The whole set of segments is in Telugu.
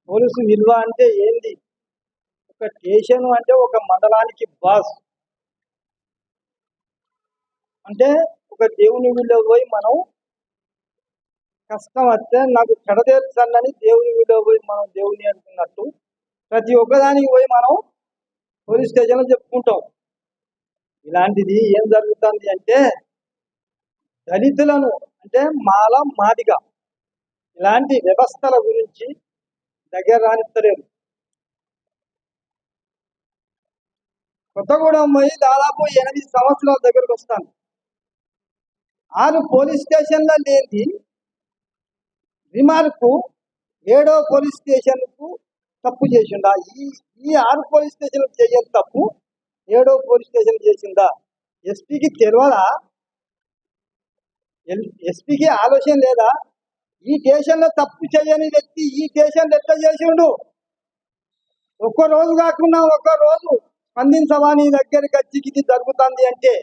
పోలీసు విలువ అంటే ఏంది? ఒక స్టేషన్ అంటే ఒక మండలానికి బాస్. అంటే ఒక దేవుని వీళ్ళు పోయి మనం కష్టం వస్తే నాకు చెడతీర్చండి దేవుని వీళ్ళు పోయి మనం దేవుని అనుకున్నట్టు ప్రతి ఒక్కదానికి పోయి మనం పోలీస్ స్టేషన్లో చెప్పుకుంటాం. ఇలాంటిది ఏం జరుగుతుంది అంటే దళితులను అంటే మాల మాదిగా ఇలాంటి వ్యవస్థల గురించి దగ్గర రానిస్తలేరు. కొత్తగూడెం పోయి దాదాపు 8 సంవత్సరాల దగ్గరకు వస్తాను. ఆరు పోలీస్ స్టేషన్లో లేని రిమార్కు 7వ పోలీస్ స్టేషన్కు తప్పు చేసిందా? ఈ 6 పోలీస్ స్టేషన్లు చేయని తప్పు 7వ పోలీస్ స్టేషన్ చేసిందా? ఎస్పీకి తెలియదా? ఎస్పీకి ఆలోచన లేదా? ఈ స్టేషన్లో తప్పు చేయని వ్యక్తి ఈ స్టేషన్లో ఎట్లా చేసిండు? ఒక్క రోజు కాకుండా ఒక్క రోజు స్పందించవా? నీ దగ్గరికి వచ్చి జరుగుతుంది అంటే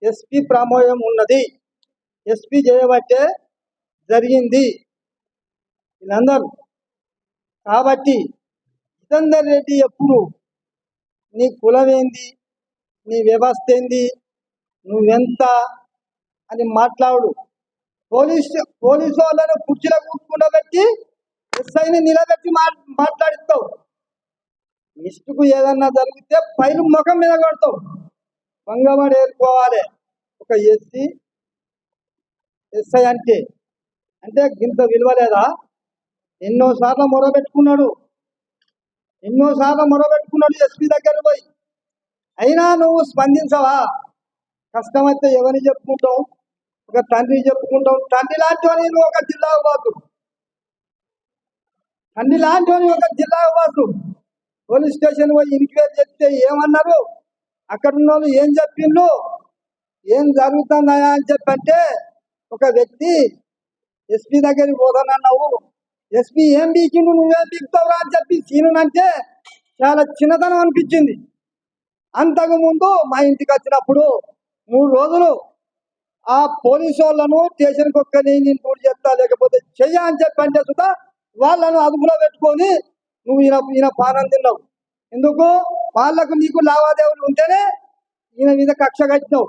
ఎస్పీ ప్రమేయం ఉన్నది, ఎస్పీ చేయబట్టే జరిగింది వీళ్ళందరూ. కాబట్టి జితేందర్ రెడ్డి ఎప్పుడు నీ కులం ఏంది, నీ వ్యవస్థ ఏంది, నువ్వెంత అని మాట్లాడు. పోలీసు వాళ్ళను కుర్చీలో కూర్చుండబెట్టి ఎస్ఐని నిలబెట్టి మాట్లాడిస్తావు. మిస్టుకు ఏదన్నా జరిగితే పైన ముఖం మీద కొడతావు. వంగబడి ఏరుకోవాలి ఒక ఎస్ఐ అంటే ఇంత విలువ లేదా? ఎన్నోసార్లు మొరబెట్టుకున్నాడు ఎస్పీ దగ్గర పోయి. అయినా నువ్వు స్పందించవా? కష్టమైతే ఎవరిని చెప్పుకుంటావు? ఒక తండ్రి చెప్పుకుంటావు. తండ్రి లాంటి నువ్వు ఒక జిల్లాకు పోతు, పోలీస్ స్టేషన్ పోయి ఎంక్వైరీ చెప్తే ఏమన్నారు? అక్కడ ఉన్న వాళ్ళు ఏం చెప్పిండ్రు? ఏం జరుగుతుందా అని చెప్పంటే ఒక వ్యక్తి ఎస్పీ దగ్గరికి పోతానన్నావు, ఎస్పీ ఏం బీకిండు, నువ్వేం బీకుతావురా అని చెప్పి సీనునంటే చాలా చిన్నతనం అనిపించింది. అంతకుముందు మా ఇంటికి వచ్చినప్పుడు 3 రోజులు ఆ పోలీసు వాళ్ళను స్టేషన్కి ఒక్కని నేను పూర్తి చేస్తా లేకపోతే చెయ్య అని చెప్పంటే సుధా వాళ్ళను అదుపులో పెట్టుకొని నువ్వు ఈయన పానం తిన్నావు. ఎందుకు? వాళ్లకు నీకు లావాదేవీలు ఉంటేనే ఈయన మీద కక్ష కట్టినావు.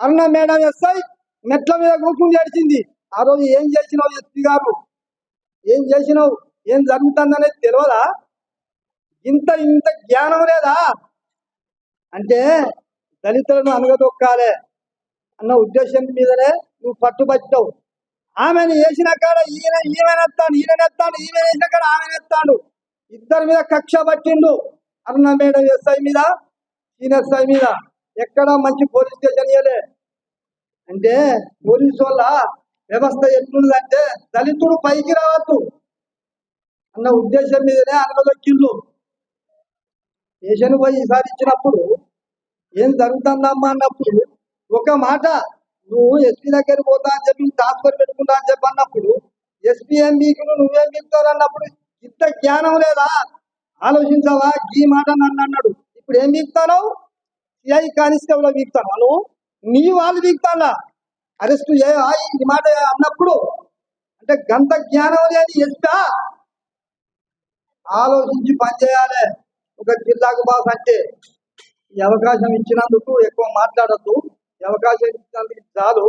అరుణ మేడం ఎస్ఐ మెట్ల మీద కూర్చుని ఏడ్చింది. ఆ రోజు ఏం చేసినావు ఎస్పీ గారు? ఏం చేసినావు? ఏం జరుగుతుందనేది తెలియదా? ఇంత జ్ఞానం లేదా? అంటే దళితులను అనగదొక్కాలే అన్న ఉద్దేశం మీదనే నువ్వు పట్టుబట్టావు. ఆమెను వేసిన కాడ ఈమెనెత్తాడు, ఈమె వేసిన కాడ ఆమెనెత్తాడు. ఇద్దరి మీద కక్ష పట్టిండు. అరుణ మేడం ఎస్ఐ మీద, సీనియర్ ఎస్ఐ మీద. ఎక్కడ మంచి పోలీస్ స్టేషన్ ఇయ్యలే. అంటే పోలీసు వాళ్ళ వ్యవస్థ ఎట్లుందంటే దళితుడు పైకి రావద్దు అన్న ఉద్దేశం మీదనే అనగదొక్కిండు. స్టేషన్ పోయి ఈసారి ఇచ్చినప్పుడు ఏం జరుగుతుందమ్మా అన్నప్పుడు ఒక మాట, నువ్వు ఎస్పీ దగ్గర పోతా అని చెప్పి ట్రాన్స్ఫర్ పెట్టుకుంటా అని చెప్పి అన్నప్పుడు ఎస్పీ ఏం బీకును నువ్వేం బీకుతావు అన్నప్పుడు ఇంత జ్ఞానం లేదా? ఆలోచించవా? ఈ మాట నన్ను అన్నాడు. ఇప్పుడు ఏం బీకుతావు? సిఐ కానిస్టేబుల్ బీకుతాను నువ్వు, నీ వాళ్ళు బీకుతాడా? అరెస్ట్ ఈ మాట అన్నప్పుడు అంటే గంత జ్ఞానం లేని ఎస్పీ ఆలోచించి పనిచేయాలి. ఒక జిల్లాకు బాస్ అంటే ఈ అవకాశం ఇచ్చినందుకు ఎక్కువ మాట్లాడద్దు. ఈ అవకాశం ఇచ్చినందుకు చాలు,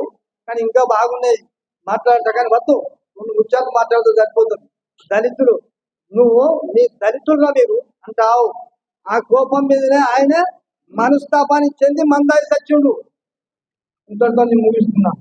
కానీ ఇంకా బాగున్నాయి మాట్లాడతా. కానీ వద్దు, 2 ముత్యాలు మాట్లాడుతూ సరిపోతుంది. దళితులు మీ దళితుల్లో మీరు అంటావు. ఆ కోపం మీదనే ఆయన మనస్తాపాన్ని చెంది మందాయి సచ్చుండు. ఇంతటితో నేను ముగిస్తున్నా.